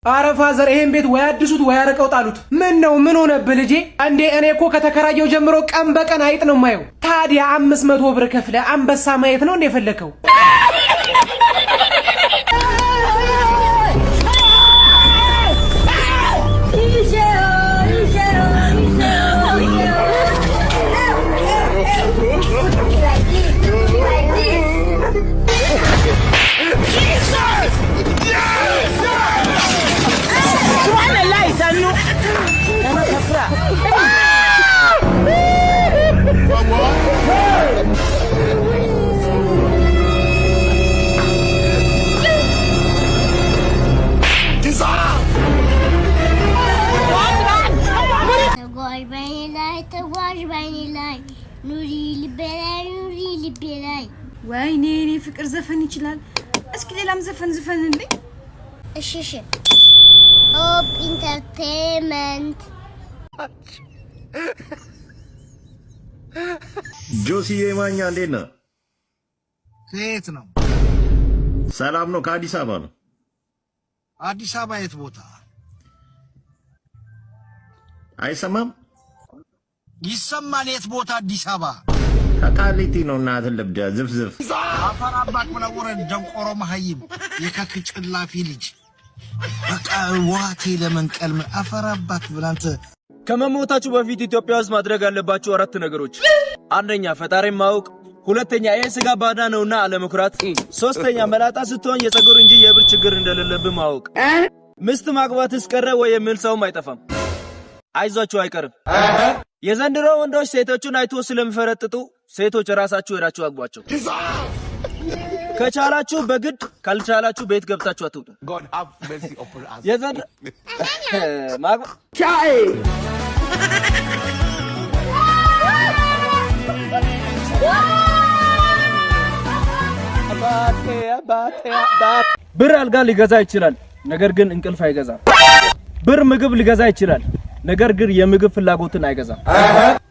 አረ ፋዘር ይሄን ቤት ወይ አድሱት ወይ አረቀው ጣሉት። ምን ነው ምን ሆነብህ ልጄ? እንዴ እኔ እኮ ከተከራየው ጀምሮ ቀን በቀን አይጥ ነው ማየው። ታዲያ 500 ብር ከፍለ አንበሳ ማየት ነው እንደ ፈለከው? ወይኔ እኔ ፍቅር ዘፈን ይችላል። እስኪ ሌላም ዘፈን ዝፈንልኝ። እሺ ሆፕ ኢንተርቴይንመንት ጆሲዬ ማኛ እንዴት ነህ? ከየት ነው? ሰላም ነው። ከአዲስ አበባ ነው። አዲስ አበባ የት ቦታ? አይሰማም? ይሰማል። የት ቦታ? አዲስ አበባ ከቃሊቲ ነው። እናትን ልብዳ ዝፍዝፍ አፈር አባክ ብለውረ ደንቆሮ መሀይም የከክ ጭላፊ ልጅ በቃ ዋቴ ለመንቀል አፈር አባክ ብላንተ። ከመሞታችሁ በፊት ኢትዮጵያ ውስጥ ማድረግ ያለባችሁ 4 ነገሮች፣ አንደኛ ፈጣሪን ማወቅ፣ ሁለተኛ ይሄ ስጋ ባዳ ነውና አለመኩራት፣ ሶስተኛ መላጣ ስትሆን የፀጉር እንጂ የብር ችግር እንደሌለብህ ማወቅ። ሚስት ማግባት እስቀረ ወይ የሚል ሰውም አይጠፋም። አይዟችሁ አይቀርም። የዘንድሮ ወንዶች ሴቶቹን አይቶ ስለሚፈረጥጡ ሴቶች ራሳችሁ ሄዳችሁ አግቧቸው። ከቻላችሁ በግድ ካልቻላችሁ ቤት ገብታችሁ አትውጡ። የዘንድሮ ቻይ ብር አልጋ ሊገዛ ይችላል፣ ነገር ግን እንቅልፍ አይገዛም። ብር ምግብ ሊገዛ ይችላል፣ ነገር ግን የምግብ ፍላጎትን አይገዛም።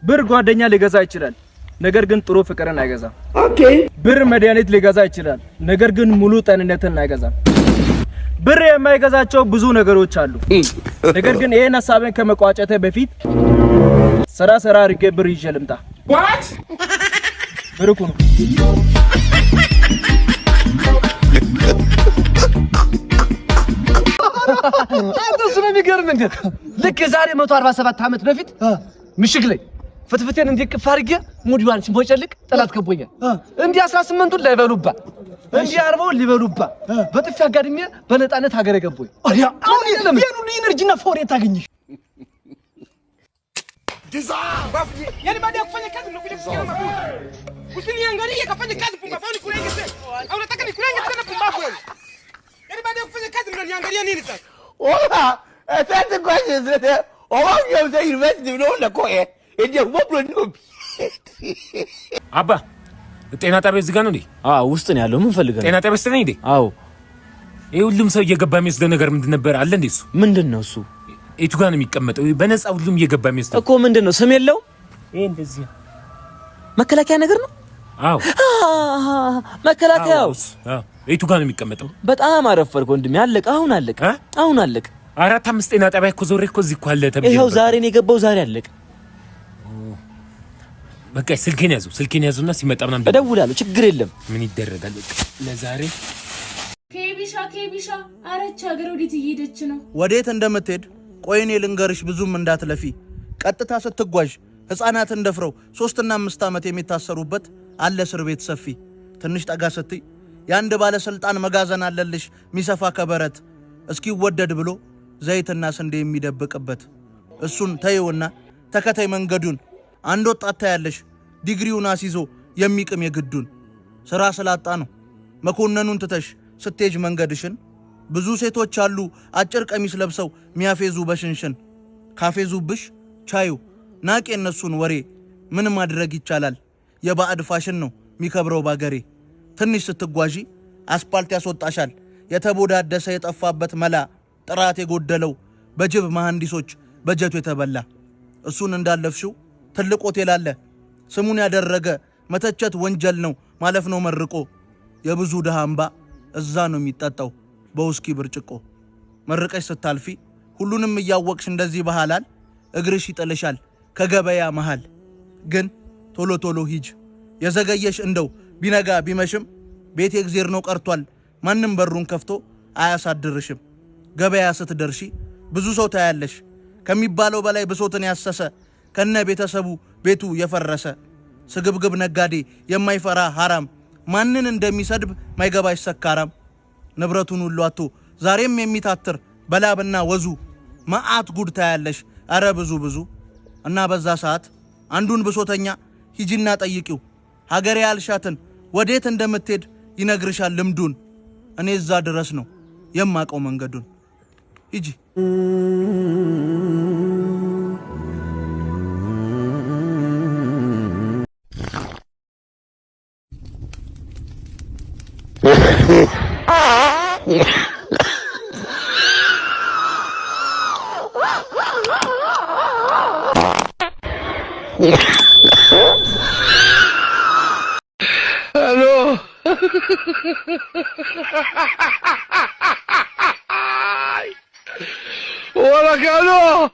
ብር ጓደኛ ሊገዛ ይችላል፣ ነገር ግን ጥሩ ፍቅርን አይገዛም። ኦኬ። ብር መድኃኒት ሊገዛ ይችላል፣ ነገር ግን ሙሉ ጤንነትን አይገዛም። ብር የማይገዛቸው ብዙ ነገሮች አሉ። ነገር ግን ይሄን ሐሳቤን ከመቋጨቴ በፊት ሰራ አድርጌ ብር ይዤ ልምጣ። ዋት ብርኩ ነው። አንተ እሱ ነው የሚገርም እንዴ! ልክ የዛሬ 147 ዓመት በፊት ምሽግ ላይ ፍትፍቴን እንዲቅፍ አድርጌ ሙዲዋን ሲቦጨልቅ ጠላት ከቦኛል። እንዲህ 18ቱን ላይበሉባ እንዲህ 40ውን ሊበሉባ በጥፊ አጋድሜ በነጣነት ሀገር ገቦኝ። አሁን የለም የኑሉ ኢነርጂና ፎር የታገኝሽ ዲዛ ባፍዬ የኔ ባዲ አፈኝ ካዝ ነው ኩሊኩ ነው ኩስኒ አንጋሪ የከፈኝ ካዝ ፑማ ፋውሊ ኩራይ ገሰ አውራ ተከኒ ኩራይ ገሰ ነው ፑማ ኩራይ የኔ ባዲ አፈኝ ካዝ ነው አንጋሪ ያኔ ልታ ኦላ አታተ ጓዝ ዘተ ኦዋው የውዘ ዩኒቨርሲቲ ነው ለኮኤ እጄ ወብሎ ነው አባ ጤና ጣቢያ እዚህ ጋር ነው እንዴ? አዎ ውስጥ ነው ያለው። ምን ፈልገህ ነው? ጤና ጣቢያ ውስጥ ነኝ እንዴ? አዎ። ይሄ ሁሉም ሰው እየገባ የሚወስደው ነገር ምንድን ነበር አለ እንዴ? እሱ ምንድነው? እሱ የቱ ጋር ነው የሚቀመጠው? በነፃ ሁሉም እየገባ የሚወስደው እኮ ምንድነው? ስም የለው? ይሄ እንደዚህ መከላከያ ነገር ነው? አዎ መከላከያው። አዎ የቱ ጋር ነው የሚቀመጠው? በጣም አረፈርኩ ወንድሜ። አለቀ። አሁን አለቀ። 4-5 ጤና ጣቢያ እኮ ዞሬ እኮ እዚህ እኮ አለ ተብዬ። ይሄው ዛሬ ነው የገባው። ዛሬ አለቀ። በቃ ስልኬን ያዙና ሲመጣ ምናምን እደውላለሁ። ችግር የለም። ምን ይደረጋል? ለዛሬ ኬቢሻ አረች ሀገር ወዴት እየሄደች ነው? ወዴት እንደምትሄድ ቆይኔ ልንገርሽ። ብዙም እንዳትለፊ። ቀጥታ ስትጓዥ ህፃናት እንደፍረው 3 እና 5 ዓመት የሚታሰሩበት አለ እስር ቤት ሰፊ። ትንሽ ጠጋ ስትይ የአንድ ባለስልጣን መጋዘን አለልሽ ሚሰፋ ከበረት እስኪወደድ ብሎ ዘይትና ስንዴ የሚደብቅበት። እሱን ተይውና ተከታይ መንገዱን አንድ ወጣት ታያለሽ ዲግሪውን አስይዞ የሚቅም የግዱን። ስራ ስላጣ ነው መኮንኑን ትተሽ ስትሄጅ መንገድሽን። ብዙ ሴቶች አሉ አጭር ቀሚስ ለብሰው ሚያፌዙ በሽንሽን። ካፌዙብሽ ቻዩ ናቄ እነሱን ወሬ። ምን ማድረግ ይቻላል? የባዕድ ፋሽን ነው ሚከብረው ባገሬ። ትንሽ ስትጓዢ አስፓልት ያስወጣሻል የተቦዳደሰ የጠፋበት መላ። ጥራት የጎደለው በጅብ መሐንዲሶች በጀቱ የተበላ። እሱን እንዳለፍሽው ትልቅ ሆቴል አለ ስሙን ያደረገ። መተቸት ወንጀል ነው ማለፍ ነው መርቆ። የብዙ ድሃ እንባ እዛ ነው የሚጠጣው በውስኪ ብርጭቆ። መርቀሽ ስታልፊ ሁሉንም እያወቅሽ እንደዚህ በሐላል እግርሽ ይጥልሻል ከገበያ መሃል። ግን ቶሎ ቶሎ ሂጅ የዘገየሽ እንደው ቢነጋ ቢመሽም ቤት የእግዚአብሔር ነው ቀርቷል ማንም በሩን ከፍቶ አያሳድርሽም። ገበያ ስትደርሺ ብዙ ሰው ታያለሽ ከሚባለው በላይ ብሶትን ያሰሰ ከነ ቤተሰቡ ቤቱ የፈረሰ ስግብግብ ነጋዴ የማይፈራ ሐራም ማንን እንደሚሰድብ ማይገባሽ ሰካራም ንብረቱን ሁሉ አጥቶ ዛሬም የሚታትር በላብና ወዙ መዓት ጉድ ታያለሽ አረ ብዙ ብዙ። እና በዛ ሰዓት አንዱን ብሶተኛ ሂጂና ጠይቂው ሀገሬ ያልሻትን ወዴት እንደምትሄድ ይነግርሻል ልምዱን። እኔ እዛ ድረስ ነው የማቀው መንገዱን ሂጂ። Hello. Hola, Carlos.